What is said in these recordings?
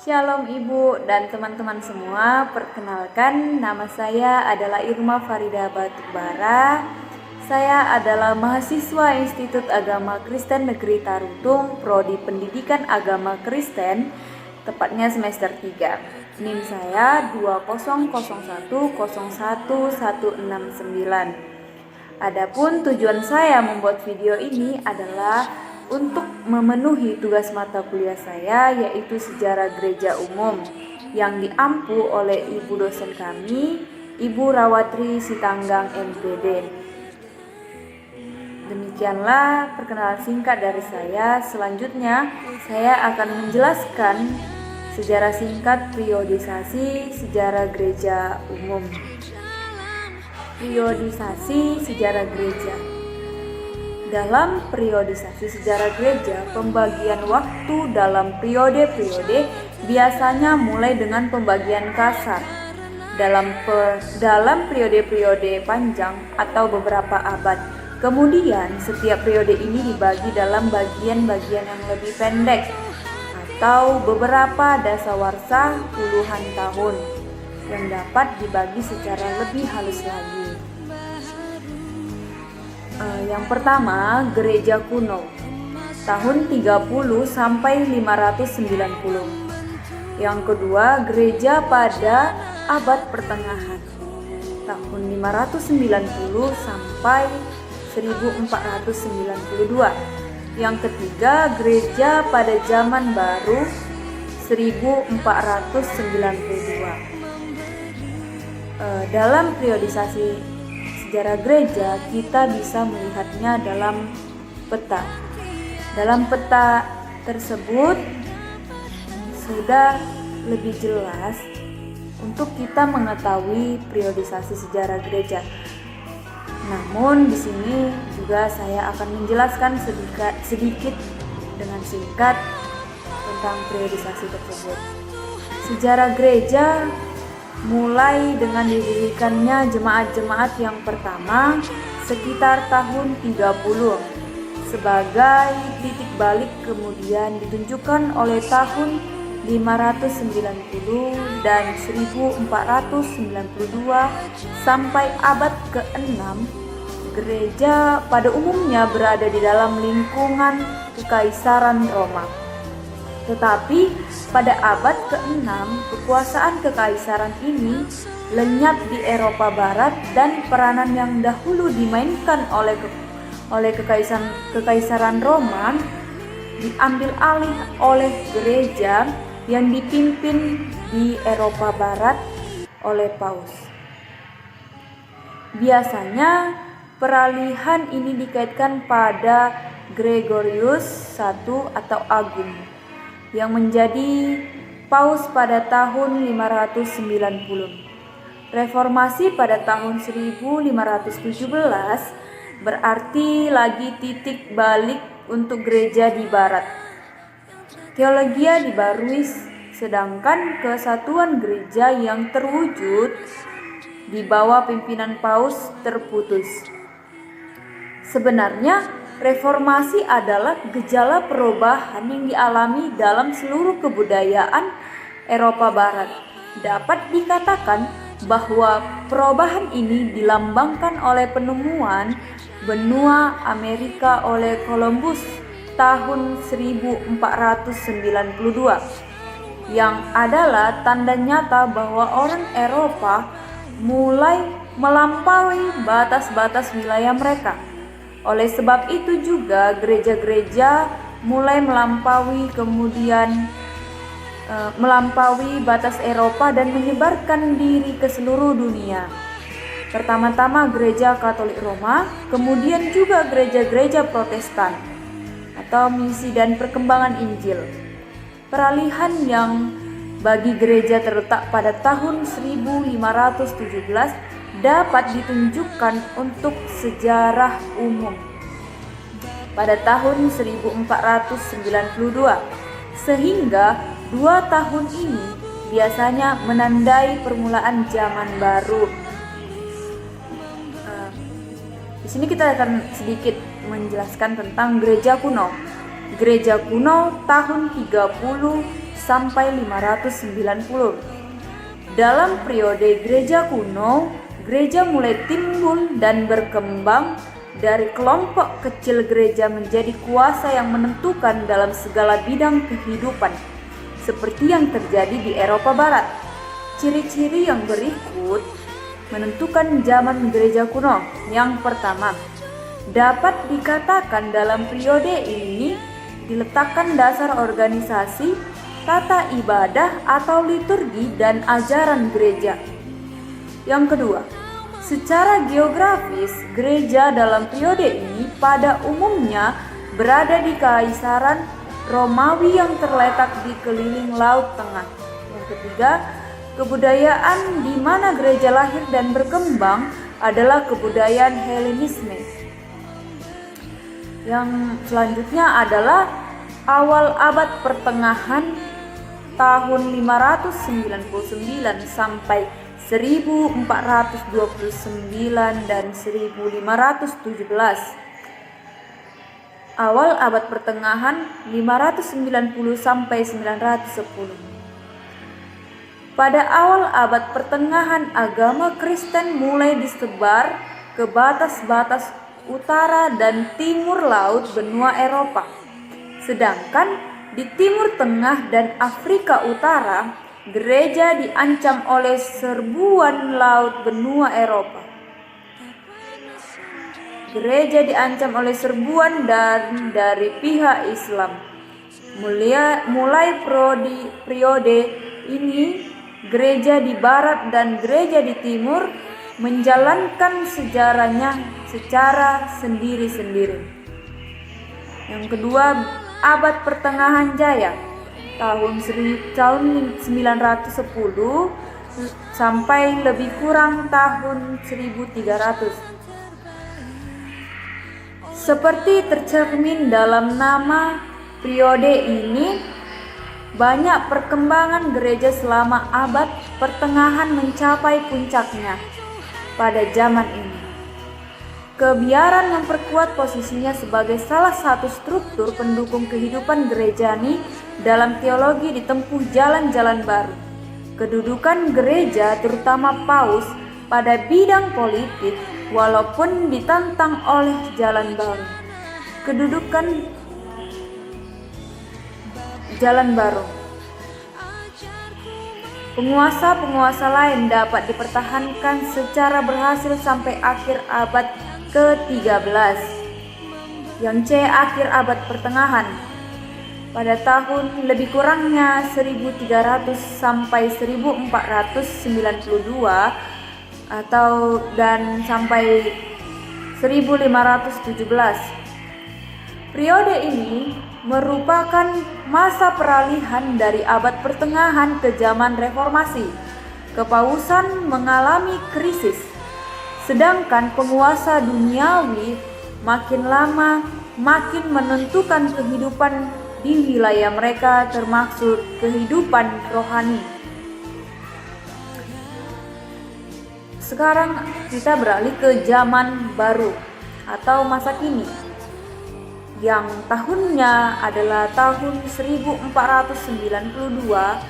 Shalom Ibu dan teman-teman semua, perkenalkan nama saya adalah Irma Farida Batubara. Saya adalah mahasiswa Institut Agama Kristen Negeri Tarutung, Prodi Pendidikan Agama Kristen, tepatnya semester 3. NIM saya 20010101169. Adapun tujuan saya membuat video ini adalah untuk memenuhi tugas mata kuliah saya, yaitu Sejarah Gereja Umum yang diampu oleh ibu dosen kami, Ibu Rawatri Sitanggang MPD. Demikianlah perkenalan singkat dari saya. Selanjutnya saya akan menjelaskan sejarah singkat periodisasi sejarah gereja umum. Periodisasi sejarah gereja. Dalam periodisasi sejarah gereja, pembagian waktu dalam periode-periode biasanya mulai dengan pembagian kasar. Dalam periode-periode panjang atau beberapa abad. Kemudian setiap periode ini dibagi dalam bagian-bagian yang lebih pendek atau beberapa dasawarsa puluhan tahun yang dapat dibagi secara lebih halus lagi. Yang pertama, gereja kuno tahun 30 sampai 590. Yang kedua, gereja pada abad pertengahan tahun 590 sampai 1492. Yang ketiga, gereja pada zaman baru 1492. Dalam periodisasi sejarah gereja, kita bisa melihatnya dalam peta. Dalam peta tersebut sudah lebih jelas untuk kita mengetahui periodisasi sejarah gereja. Namun di sini juga saya akan menjelaskan sedikit dengan singkat tentang periodisasi tersebut. Sejarah gereja mulai dengan didirikannya jemaat-jemaat yang pertama sekitar tahun 30 sebagai titik balik, kemudian ditunjukkan oleh tahun 590 dan 1492 sampai abad ke-6. Gereja pada umumnya berada di dalam lingkungan Kekaisaran Roma. Tetapi pada abad ke-6, kekuasaan kekaisaran ini lenyap di Eropa Barat dan peranan yang dahulu dimainkan oleh kekaisaran Roma diambil alih oleh gereja yang dipimpin di Eropa Barat oleh Paus. Biasanya peralihan ini dikaitkan pada Gregorius I atau Agung yang menjadi Paus pada tahun 590. Reformasi pada tahun 1517 berarti lagi titik balik untuk gereja di barat. Teologia dibarui, sedangkan kesatuan gereja yang terwujud di bawah pimpinan Paus terputus. Sebenarnya reformasi adalah gejala perubahan yang dialami dalam seluruh kebudayaan Eropa Barat. Dapat dikatakan bahwa perubahan ini dilambangkan oleh penemuan benua Amerika oleh Columbus tahun 1492, yang adalah tanda nyata bahwa orang Eropa mulai melampaui batas-batas wilayah mereka. Oleh sebab itu juga gereja-gereja mulai melampaui batas Eropa dan menyebarkan diri ke seluruh dunia. Pertama-tama gereja Katolik Roma, kemudian juga gereja-gereja Protestan atau misi dan perkembangan Injil. Peralihan yang bagi gereja terletak pada tahun 1517 dapat ditunjukkan untuk sejarah umum pada tahun 1492, sehingga 2 tahun ini biasanya menandai permulaan zaman baru. Di sini kita akan sedikit menjelaskan tentang gereja kuno. Gereja kuno tahun 30 sampai 590. Dalam periode gereja kuno, gereja mulai timbul dan berkembang dari kelompok kecil gereja menjadi kuasa yang menentukan dalam segala bidang kehidupan, seperti yang terjadi di Eropa Barat. Ciri-ciri yang berikut menentukan zaman gereja kuno. Yang pertama, dapat dikatakan dalam periode ini diletakkan dasar organisasi, tata ibadah atau liturgi dan ajaran gereja. Yang kedua, secara geografis gereja dalam periode ini pada umumnya berada di Kaisaran Romawi yang terletak di keliling Laut Tengah. Yang ketiga, kebudayaan di mana gereja lahir dan berkembang adalah kebudayaan Helenisme. Yang selanjutnya adalah awal abad pertengahan tahun 599 sampai 1429 dan 1517. Awal abad pertengahan 590 sampai 910. Pada awal abad pertengahan agama Kristen mulai disebar ke batas-batas utara dan timur laut benua Eropa. Sedangkan di Timur Tengah dan Afrika Utara, gereja diancam oleh serbuan laut benua Eropa. Gereja diancam oleh serbuan dari pihak Islam. Mulai periode ini, gereja di barat dan gereja di timur menjalankan sejarahnya secara sendiri-sendiri. Yang kedua, abad pertengahan jaya tahun 910 sampai lebih kurang tahun 1300. Seperti tercermin dalam nama periode ini, banyak perkembangan gereja selama abad pertengahan mencapai puncaknya pada zaman ini. Kebiaran memperkuat posisinya sebagai salah satu struktur pendukung kehidupan gerejani dalam teologi ditempuh jalan-jalan baru. Kedudukan gereja, terutama paus, pada bidang politik walaupun ditantang oleh jalan baru. Kedudukan jalan baru. Penguasa-penguasa lain dapat dipertahankan secara berhasil sampai akhir abad ke-13. Yang C, akhir abad pertengahan. Pada tahun lebih kurangnya 1300 sampai 1492 dan sampai 1517. Periode ini merupakan masa peralihan dari abad pertengahan ke zaman reformasi. Kepausan mengalami krisis, sedangkan penguasa duniawi makin lama makin menentukan kehidupan di wilayah mereka, termasuk kehidupan rohani. Sekarang kita beralih ke zaman baru atau masa kini, yang tahunnya adalah tahun 1492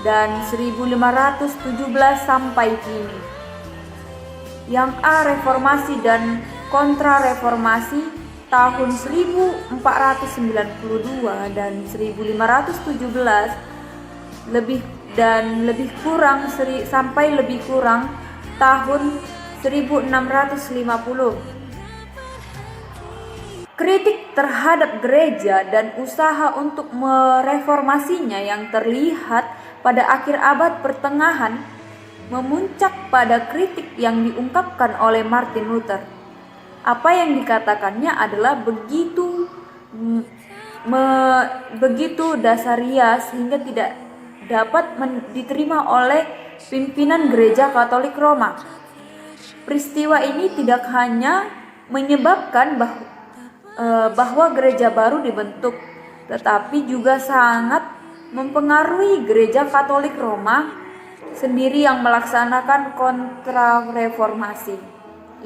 dan 1517 sampai kini. Yang A, reformasi dan kontra-reformasi tahun 1492 dan 1517 lebih kurang sampai lebih kurang tahun 1650. Kritik terhadap gereja dan usaha untuk mereformasinya yang terlihat pada akhir abad pertengahan memuncak pada kritik yang diungkapkan oleh Martin Luther. Apa yang dikatakannya adalah begitu dasaria sehingga tidak dapat diterima oleh pimpinan Gereja Katolik Roma. Peristiwa ini tidak hanya menyebabkan bahwa gereja baru dibentuk, tetapi juga sangat mempengaruhi Gereja Katolik Roma sendiri yang melaksanakan kontra-reformasi.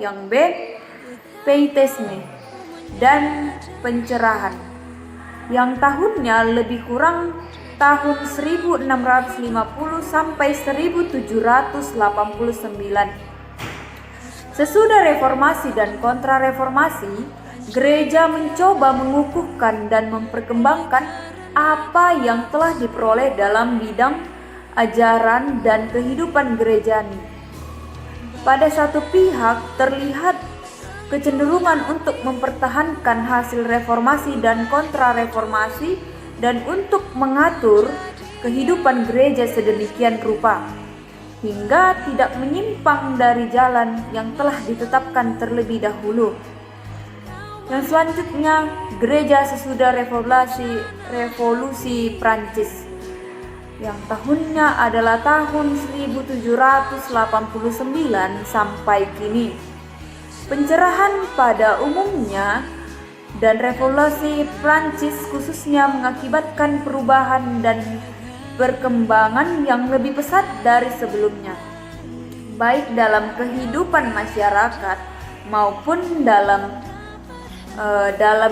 Yang B, pietisme dan pencerahan, yang tahunnya lebih kurang tahun 1650 sampai 1789. Sesudah reformasi dan kontrareformasi, gereja mencoba mengukuhkan dan memperkembangkan apa yang telah diperoleh dalam bidang ajaran dan kehidupan gerejani. Pada satu pihak terlihat kecenderungan untuk mempertahankan hasil reformasi dan kontrareformasi dan untuk mengatur kehidupan gereja sedemikian rupa hingga tidak menyimpang dari jalan yang telah ditetapkan terlebih dahulu. Yang selanjutnya, gereja sesudah revolusi Prancis yang tahunnya adalah tahun 1789 sampai kini. Pencerahan pada umumnya dan revolusi Prancis khususnya mengakibatkan perubahan dan perkembangan yang lebih pesat dari sebelumnya, baik dalam kehidupan masyarakat maupun dalam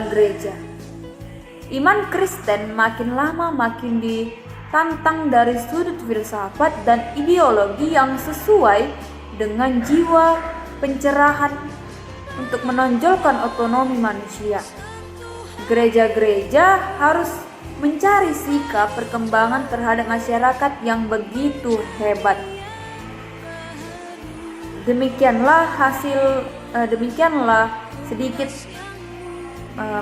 gereja. Iman Kristen makin lama makin ditantang dari sudut filsafat dan ideologi yang sesuai dengan jiwa pencerahan untuk menonjolkan otonomi manusia. Gereja-gereja harus mencari sikap perkembangan terhadap masyarakat yang begitu hebat. Demikianlah sedikit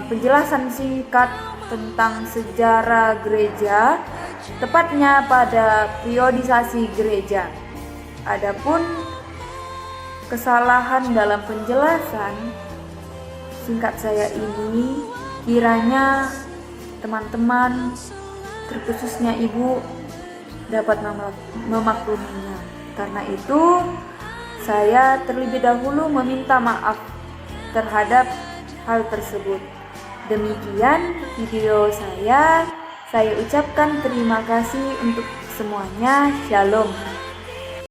penjelasan singkat tentang sejarah gereja, tepatnya pada periodisasi gereja. Adapun kesalahan dalam penjelasan singkat saya ini, kiranya teman-teman, terkhususnya ibu, dapat memakluminya. Karena itu, saya terlebih dahulu meminta maaf terhadap hal tersebut. Demikian video saya ucapkan terima kasih untuk semuanya. Shalom.